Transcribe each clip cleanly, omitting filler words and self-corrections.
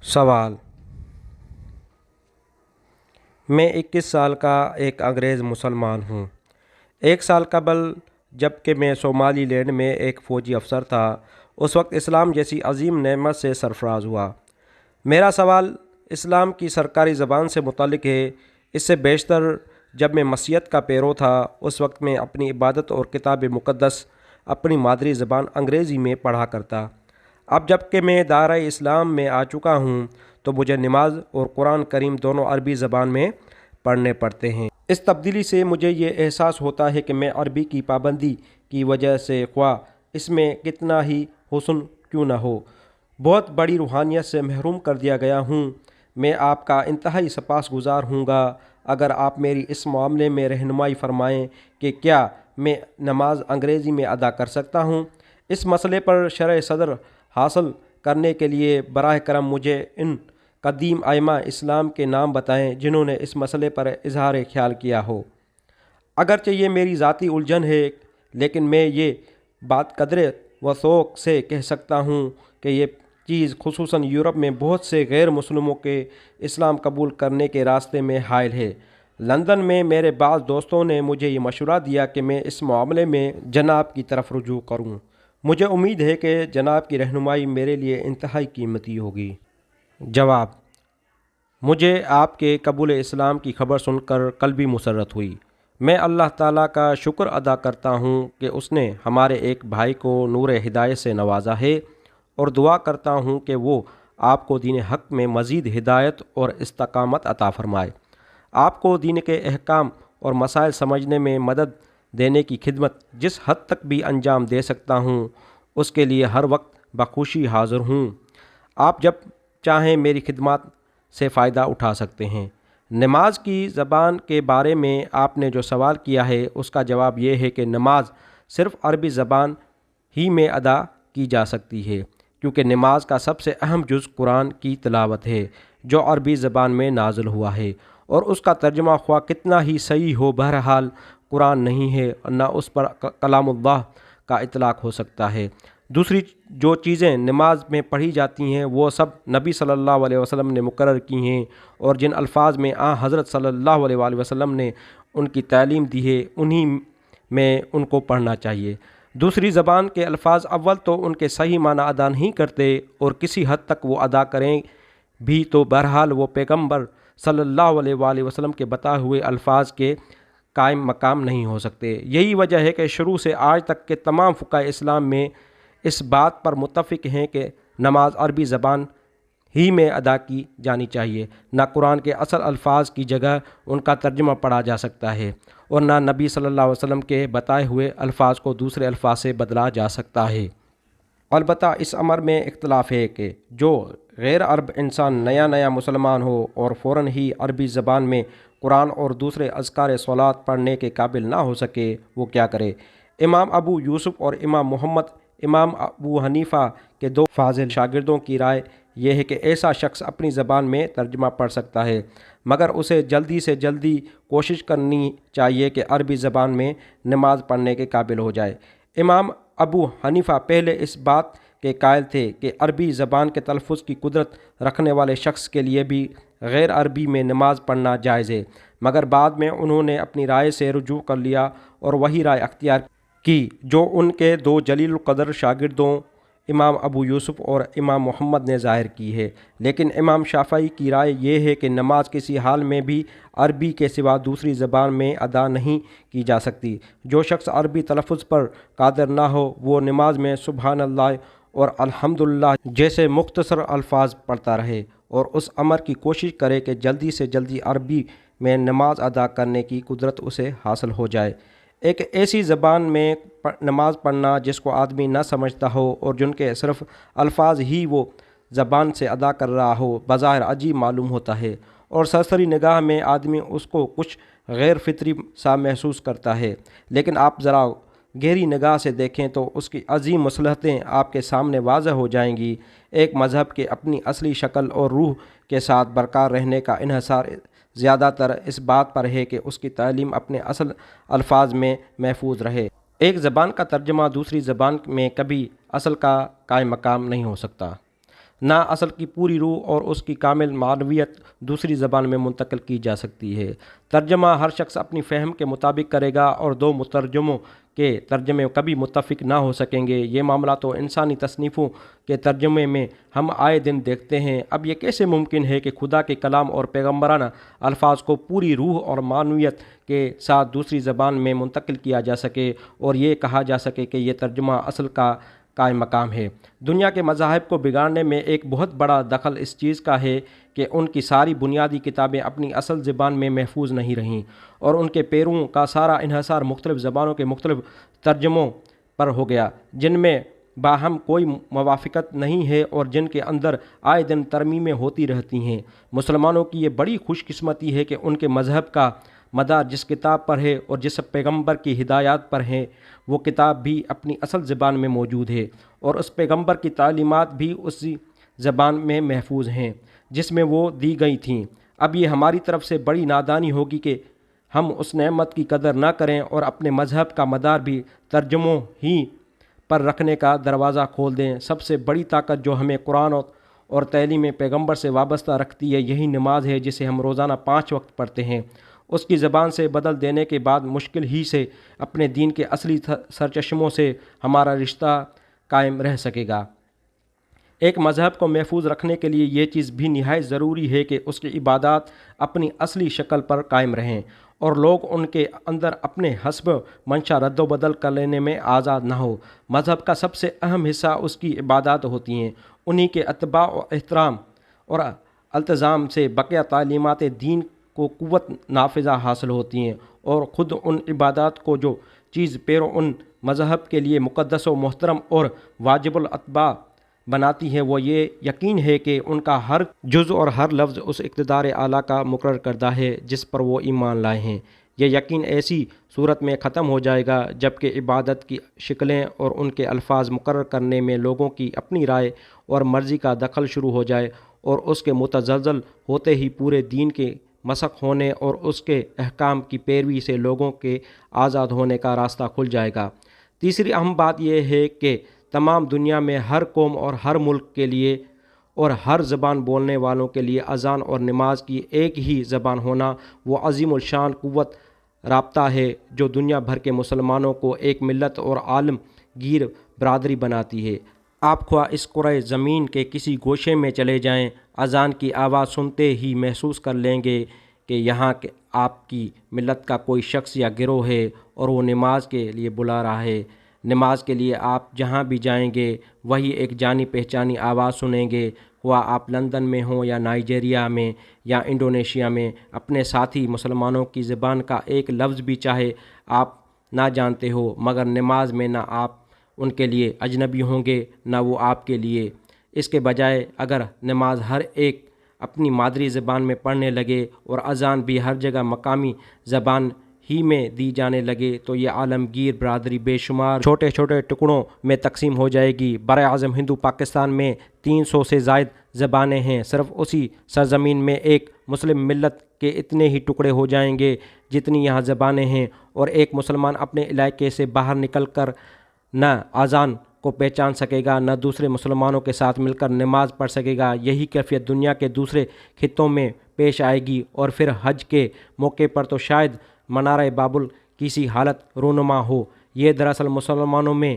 سوال: میں 21 سال کا ایک انگریز مسلمان ہوں۔ 1 سال قبل جب کہ میں صومالی لینڈ میں ایک فوجی افسر تھا، اس وقت اسلام جیسی عظیم نعمت سے سرفراز ہوا۔ میرا سوال اسلام کی سرکاری زبان سے متعلق ہے۔ اس سے بیشتر جب میں مسیحیت کا پیرو تھا، اس وقت میں اپنی عبادت اور کتاب مقدس اپنی مادری زبان انگریزی میں پڑھا کرتا۔ اب جب کہ میں دائرہ اسلام میں آ چکا ہوں تو مجھے نماز اور قرآن کریم دونوں عربی زبان میں پڑھنے پڑتے ہیں۔ اس تبدیلی سے مجھے یہ احساس ہوتا ہے کہ میں عربی کی پابندی کی وجہ سے خواہ اس میں کتنا ہی حسن کیوں نہ ہو، بہت بڑی روحانیت سے محروم کر دیا گیا ہوں۔ میں آپ کا انتہائی سپاسگزار ہوں گا اگر آپ میری اس معاملے میں رہنمائی فرمائیں کہ کیا میں نماز انگریزی میں ادا کر سکتا ہوں۔ اس مسئلے پر شرح صدر حاصل کرنے کے لیے براہ کرم مجھے ان قدیم ائمہ اسلام کے نام بتائیں جنہوں نے اس مسئلے پر اظہار خیال کیا ہو۔ اگرچہ یہ میری ذاتی الجھن ہے، لیکن میں یہ بات قدر وثوق سے کہہ سکتا ہوں کہ یہ چیز خصوصاً یورپ میں بہت سے غیر مسلموں کے اسلام قبول کرنے کے راستے میں حائل ہے۔ لندن میں میرے بعض دوستوں نے مجھے یہ مشورہ دیا کہ میں اس معاملے میں جناب کی طرف رجوع کروں۔ مجھے امید ہے کہ جناب کی رہنمائی میرے لیے انتہائی قیمتی ہوگی۔ جواب: مجھے آپ کے قبول اسلام کی خبر سن کر قلبی مسرت ہوئی۔ میں اللہ تعالیٰ کا شکر ادا کرتا ہوں کہ اس نے ہمارے ایک بھائی کو نور ہدایت سے نوازا ہے، اور دعا کرتا ہوں کہ وہ آپ کو دین حق میں مزید ہدایت اور استقامت عطا فرمائے۔ آپ کو دین کے احکام اور مسائل سمجھنے میں مدد دینے کی خدمت جس حد تک بھی انجام دے سکتا ہوں، اس کے لیے ہر وقت بخوشی حاضر ہوں۔ آپ جب چاہیں میری خدمات سے فائدہ اٹھا سکتے ہیں۔ نماز کی زبان کے بارے میں آپ نے جو سوال کیا ہے، اس کا جواب یہ ہے کہ نماز صرف عربی زبان ہی میں ادا کی جا سکتی ہے، کیونکہ نماز کا سب سے اہم جز قرآن کی تلاوت ہے جو عربی زبان میں نازل ہوا ہے، اور اس کا ترجمہ خواہ کتنا ہی صحیح ہو، بہرحال قرآن نہیں ہے اور نہ اس پر کلام اللہ کا اطلاق ہو سکتا ہے۔ دوسری جو چیزیں نماز میں پڑھی جاتی ہیں وہ سب نبی صلی اللہ علیہ وسلم نے مقرر کی ہیں، اور جن الفاظ میں حضرت صلی اللہ علیہ وآلہ وسلم نے ان کی تعلیم دی ہے، انہی میں ان کو پڑھنا چاہیے۔ دوسری زبان کے الفاظ اول تو ان کے صحیح معنی ادا نہیں کرتے، اور کسی حد تک وہ ادا کریں بھی تو بہرحال وہ پیغمبر صلی اللہ علیہ وآلہ وسلم کے بتائے ہوئے الفاظ کے قائم مقام نہیں ہو سکتے۔ یہی وجہ ہے کہ شروع سے آج تک کے تمام فقہائے اسلام میں اس بات پر متفق ہیں کہ نماز عربی زبان ہی میں ادا کی جانی چاہیے۔ نہ قرآن کے اصل الفاظ کی جگہ ان کا ترجمہ پڑھا جا سکتا ہے، اور نہ نبی صلی اللہ علیہ وسلم کے بتائے ہوئے الفاظ کو دوسرے الفاظ سے بدلا جا سکتا ہے۔ البتہ اس امر میں اختلاف ہے کہ جو غیر عرب انسان نیا مسلمان ہو اور فوراً ہی عربی زبان میں قرآن اور دوسرے اذکار صلوات پڑھنے کے قابل نہ ہو سکے، وہ کیا کرے؟ امام ابو یوسف اور امام محمد، امام ابو حنیفہ کے دو فاضل شاگردوں کی رائے یہ ہے کہ ایسا شخص اپنی زبان میں ترجمہ پڑھ سکتا ہے، مگر اسے جلدی سے جلدی کوشش کرنی چاہیے کہ عربی زبان میں نماز پڑھنے کے قابل ہو جائے۔ امام ابو حنیفہ پہلے اس بات کے قائل تھے کہ عربی زبان کے تلفظ کی قدرت رکھنے والے شخص کے لیے بھی غیر عربی میں نماز پڑھنا جائز ہے، مگر بعد میں انہوں نے اپنی رائے سے رجوع کر لیا اور وہی رائے اختیار کی جو ان کے دو جلیل القدر شاگردوں امام ابو یوسف اور امام محمد نے ظاہر کی ہے۔ لیکن امام شافعی کی رائے یہ ہے کہ نماز کسی حال میں بھی عربی کے سوا دوسری زبان میں ادا نہیں کی جا سکتی۔ جو شخص عربی تلفظ پر قادر نہ ہو، وہ نماز میں سبحان اللہ اور الحمدللہ جیسے مختصر الفاظ پڑھتا رہے، اور اس امر کی کوشش کرے کہ جلدی سے جلدی عربی میں نماز ادا کرنے کی قدرت اسے حاصل ہو جائے۔ ایک ایسی زبان میں نماز پڑھنا جس کو آدمی نہ سمجھتا ہو اور جن کے صرف الفاظ ہی وہ زبان سے ادا کر رہا ہو، بظاہر عجیب معلوم ہوتا ہے، اور سرسری نگاہ میں آدمی اس کو کچھ غیر فطری سا محسوس کرتا ہے۔ لیکن آپ ذرا گہری نگاہ سے دیکھیں تو اس کی عظیم مصلحتیں آپ کے سامنے واضح ہو جائیں گی۔ ایک مذہب کے اپنی اصلی شکل اور روح کے ساتھ برقرار رہنے کا انحصار زیادہ تر اس بات پر ہے کہ اس کی تعلیم اپنے اصل الفاظ میں محفوظ رہے۔ ایک زبان کا ترجمہ دوسری زبان میں کبھی اصل کا قائم مقام نہیں ہو سکتا۔ نہ اصل کی پوری روح اور اس کی کامل معنویت دوسری زبان میں منتقل کی جا سکتی ہے۔ ترجمہ ہر شخص اپنی فہم کے مطابق کرے گا اور دو مترجموں کے ترجمے کبھی متفق نہ ہو سکیں گے۔ یہ معاملہ تو انسانی تصنیفوں کے ترجمے میں ہم آئے دن دیکھتے ہیں۔ اب یہ کیسے ممکن ہے کہ خدا کے کلام اور پیغمبرانہ الفاظ کو پوری روح اور معنویت کے ساتھ دوسری زبان میں منتقل کیا جا سکے اور یہ کہا جا سکے کہ یہ ترجمہ اصل کا قائم مقام ہے؟ دنیا کے مذاہب کو بگاڑنے میں ایک بہت بڑا دخل اس چیز کا ہے کہ ان کی ساری بنیادی کتابیں اپنی اصل زبان میں محفوظ نہیں رہیں اور ان کے پیروؤں کا سارا انحصار مختلف زبانوں کے مختلف ترجموں پر ہو گیا، جن میں باہم کوئی موافقت نہیں ہے اور جن کے اندر آئے دن ترمیمیں ہوتی رہتی ہیں۔ مسلمانوں کی یہ بڑی خوش قسمتی ہے کہ ان کے مذہب کا مدار جس کتاب پر ہے اور جس پیغمبر کی ہدایات پر ہے، وہ کتاب بھی اپنی اصل زبان میں موجود ہے اور اس پیغمبر کی تعلیمات بھی اسی زبان میں محفوظ ہیں جس میں وہ دی گئی تھیں۔ اب یہ ہماری طرف سے بڑی نادانی ہوگی کہ ہم اس نعمت کی قدر نہ کریں اور اپنے مذہب کا مدار بھی ترجموں ہی پر رکھنے کا دروازہ کھول دیں۔ سب سے بڑی طاقت جو ہمیں قرآن اور تعلیم پیغمبر سے وابستہ رکھتی ہے یہی نماز ہے، جسے ہم روزانہ 5 وقت پڑھتے ہیں۔ اس کی زبان سے بدل دینے کے بعد مشکل ہی سے اپنے دین کے اصلی سرچشموں سے ہمارا رشتہ قائم رہ سکے گا۔ ایک مذہب کو محفوظ رکھنے کے لیے یہ چیز بھی نہایت ضروری ہے کہ اس کی عبادات اپنی اصلی شکل پر قائم رہیں اور لوگ ان کے اندر اپنے حسب منشا رد و بدل کر لینے میں آزاد نہ ہو۔ مذہب کا سب سے اہم حصہ اس کی عبادات ہوتی ہیں۔ انہی کے اتباع و احترام اور التزام سے بقیہ تعلیمات دین کو قوت نافذہ حاصل ہوتی ہیں اور خود ان عبادات کو جو چیز پیرو ان مذہب کے لیے مقدس و محترم اور واجب الاتباع بناتی ہے وہ یہ یقین ہے کہ ان کا ہر جز اور ہر لفظ اس اقتدار اعلیٰ کا مقرر کردہ ہے جس پر وہ ایمان لائے ہیں۔ یہ یقین ایسی صورت میں ختم ہو جائے گا جب کہ عبادت کی شکلیں اور ان کے الفاظ مقرر کرنے میں لوگوں کی اپنی رائے اور مرضی کا دخل شروع ہو جائے اور اس کے متزلزل ہوتے ہی پورے دین کے مسخ ہونے اور اس کے احکام کی پیروی سے لوگوں کے آزاد ہونے کا راستہ کھل جائے گا۔ تیسری اہم بات یہ ہے کہ تمام دنیا میں ہر قوم اور ہر ملک کے لیے اور ہر زبان بولنے والوں کے لیے اذان اور نماز کی ایک ہی زبان ہونا وہ عظیم الشان قوت رابطہ ہے جو دنیا بھر کے مسلمانوں کو ایک ملت اور عالمگیر برادری بناتی ہے۔ آپ خواہ اس کرۂ زمین کے کسی گوشے میں چلے جائیں، اذان کی آواز سنتے ہی محسوس کر لیں گے کہ یہاں آپ کی ملت کا کوئی شخص یا گروہ ہے اور وہ نماز کے لیے بلا رہا ہے۔ نماز کے لیے آپ جہاں بھی جائیں گے وہی ایک جانی پہچانی آواز سنیں گے، خواہ آپ لندن میں ہوں یا نائجیریا میں یا انڈونیشیا میں۔ اپنے ساتھی مسلمانوں کی زبان کا ایک لفظ بھی چاہے آپ نہ جانتے ہو، مگر نماز میں نہ آپ ان کے لیے اجنبی ہوں گے نہ وہ آپ کے لیے۔ اس کے بجائے اگر نماز ہر ایک اپنی مادری زبان میں پڑھنے لگے اور اذان بھی ہر جگہ مقامی زبان ہی میں دی جانے لگے تو یہ عالمگیر برادری بے شمار چھوٹے چھوٹے ٹکڑوں میں تقسیم ہو جائے گی۔ براعظم ہندو پاکستان میں 300 سے زائد زبانیں ہیں۔ صرف اسی سرزمین میں ایک مسلم ملت کے اتنے ہی ٹکڑے ہو جائیں گے جتنی یہاں زبانیں ہیں، اور ایک مسلمان اپنے علاقے سے باہر نکل کر نہ اذان کو پہچان سکے گا نہ دوسرے مسلمانوں کے ساتھ مل کر نماز پڑھ سکے گا۔ یہی کیفیت دنیا کے دوسرے خطوں میں پیش آئے گی، اور پھر حج کے موقع پر تو شاید منارہ بابل کی سی حالت رونما ہو۔ یہ دراصل مسلمانوں میں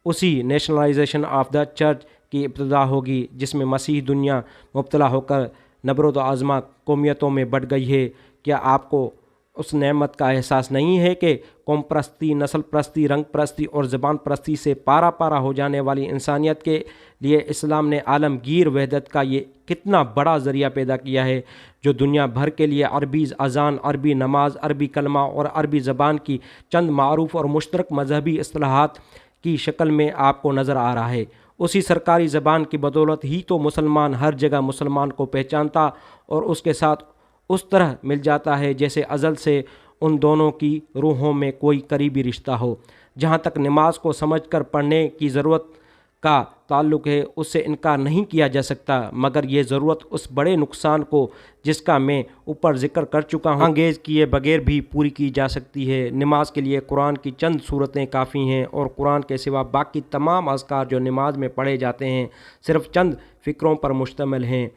اسی نیشنلائزیشن آف دا چرچ کی ابتدا ہوگی جس میں مسیح دنیا مبتلا ہو کر نبرد و آزما قومیتوں میں بٹ گئی ہے۔ کیا آپ کو اس نعمت کا احساس نہیں ہے کہ قوم پرستی، نسل پرستی، رنگ پرستی اور زبان پرستی سے پارا پارا ہو جانے والی انسانیت کے لیے اسلام نے عالمگیر وحدت کا یہ کتنا بڑا ذریعہ پیدا کیا ہے جو دنیا بھر کے لیے عربی اذان، عربی نماز، عربی کلمہ اور عربی زبان کی چند معروف اور مشترک مذہبی اصطلاحات کی شکل میں آپ کو نظر آ رہا ہے۔ اسی سرکاری زبان کی بدولت ہی تو مسلمان ہر جگہ مسلمان کو پہچانتا اور اس کے ساتھ اس طرح مل جاتا ہے جیسے ازل سے ان دونوں کی روحوں میں کوئی قریبی رشتہ ہو۔ جہاں تک نماز کو سمجھ کر پڑھنے کی ضرورت کا تعلق ہے اس سے انکار نہیں کیا جا سکتا، مگر یہ ضرورت اس بڑے نقصان کو جس کا میں اوپر ذکر کر چکا ہوں انگیز کیے بغیر بھی پوری کی جا سکتی ہے۔ نماز کے لیے قرآن کی چند صورتیں کافی ہیں، اور قرآن کے سوا باقی تمام اذکار جو نماز میں پڑھے جاتے ہیں صرف چند فکروں پر مشتمل ہیں۔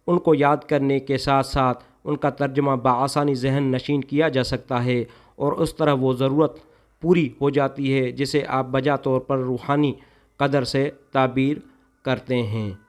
ان کو یاد کرنے کے ساتھ ساتھ ان کا ترجمہ بآسانی ذہن نشین کیا جا سکتا ہے اور اس طرح وہ ضرورت پوری ہو جاتی ہے جسے آپ بجا طور پر روحانی قدر سے تعبیر کرتے ہیں۔